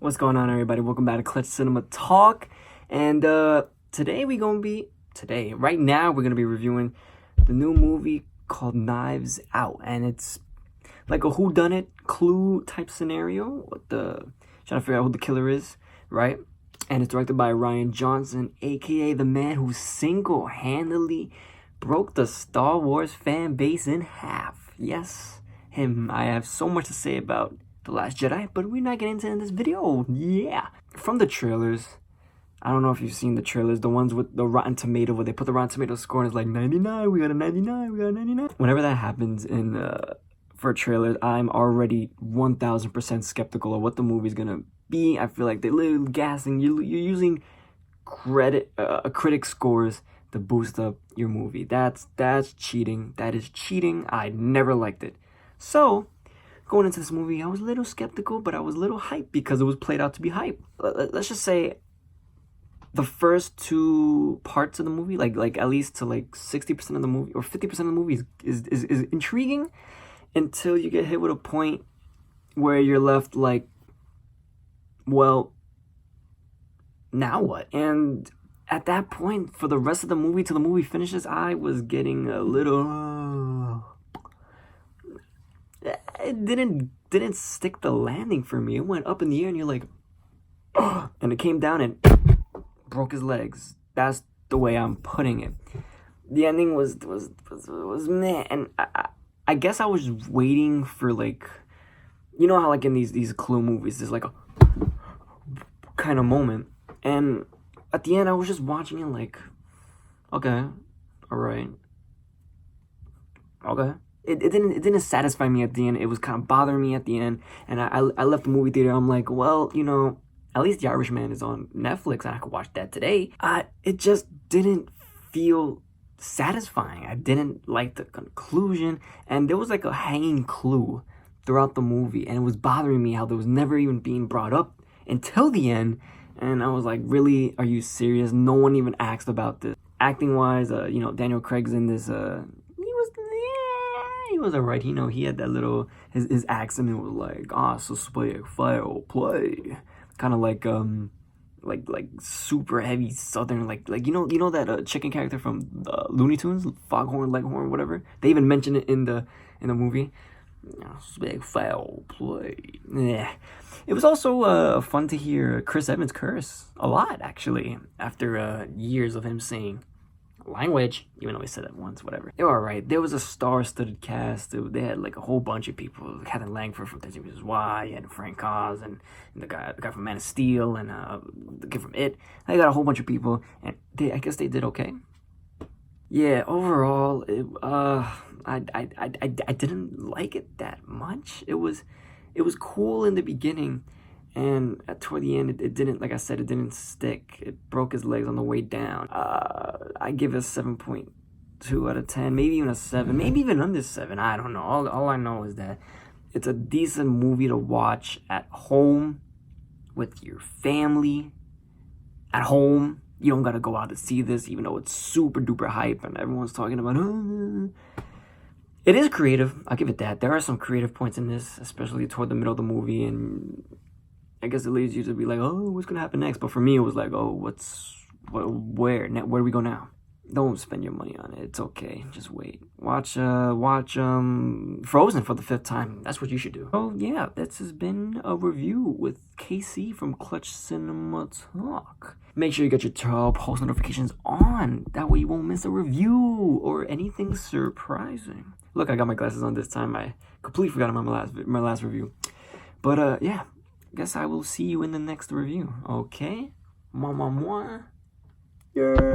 What's going on, everybody? Welcome back to Clutch Cinema Talk. And right now we're gonna be reviewing the new movie called Knives Out, and it's like a whodunit clue type scenario with trying to figure out who the killer is, right? And it's directed by Ryan Johnson, aka the man who single-handedly broke the Star Wars fan base in half. Yes, him. I have so much to say about The Last Jedi, but we're not getting into it in this video. Yeah. From the trailers, I don't know if you've seen the trailers, the ones with the Rotten Tomato, where they put the Rotten Tomato score and it's like 99, we got a 99, we got a 99. Whenever that happens for trailers, I'm already 1000% skeptical of what the movie's gonna be. I feel like they're literally gassing. You're using critic scores to boost up your movie. That's cheating. That is cheating. I never liked it. So going into this movie, I was a little skeptical, but I was a little hyped because it was played out to be hype. Let's just say the first two parts of the movie, like at least to like 60% of the movie or 50% of the movie is intriguing until you get hit with a point where you're left like, well, now what? And at that point, for the rest of the movie, till the movie finishes, I was getting a little it didn't stick the landing for me. It went up in the air and you're like, oh, and it came down and broke his legs. That's the way I'm putting it. The ending was meh, and I guess I was waiting for, like, you know how like in these clue movies there's like a kind of moment, and at the end I was just watching it like, okay, all right, okay. It didn't satisfy me at the end. It was kind of bothering me at the end, and I left the movie theater. I'm like, well, you know, at least The Irishman is on Netflix and I could watch that today. It just didn't feel satisfying. I didn't like the conclusion, and there was like a hanging clue throughout the movie, and it was bothering me how there was never even being brought up until the end. And I was like, really, are you serious? No one even asked about this. Acting wise, you know, Daniel Craig's in this, he was alright. You know, he had that little, his accent, it was like, suspect, foul play, kind of like super heavy southern, like you know that chicken character from Looney Tunes, Foghorn Leghorn, whatever. They even mentioned it in the movie. Suspect, foul play. Yeah. It was also fun to hear Chris Evans curse a lot, actually, after years of him saying language, even though he said it once, whatever. They were alright. There was a star-studded cast. They had like a whole bunch of people. Kevin Langford from 13 Reasons Why, and Frank Oz, and the guy from Man of Steel, and the kid from It. They got a whole bunch of people, and I guess they did okay. Yeah, overall, I didn't like it that much. It was cool in the beginning, and toward the end, it didn't, like I said, it didn't stick. It broke his legs on the way down. I give it a 7.2 out of 10, maybe even a 7, maybe even under 7. I don't know. All I know is that it's a decent movie to watch at home with your family. At home, you don't gotta go out to see this, even though it's super duper hype and everyone's talking about. It is creative. I'll give it that. There are some creative points in this, especially toward the middle of the movie, and I guess it leads you to be like, oh, what's gonna happen next? But for me, it was like, oh, where do we go now? Don't spend your money on it. It's okay. Just wait. Watch Frozen for the 5th time. That's what you should do. Oh yeah, this has been a review with KC from Clutch Cinema Talk. Make sure you get your post notifications on. That way you won't miss a review or anything surprising. Look, I got my glasses on this time. I completely forgot about my last review. But yeah. Guess I will see you in the next review, okay? Mwah, mwah, mwah. Yeah.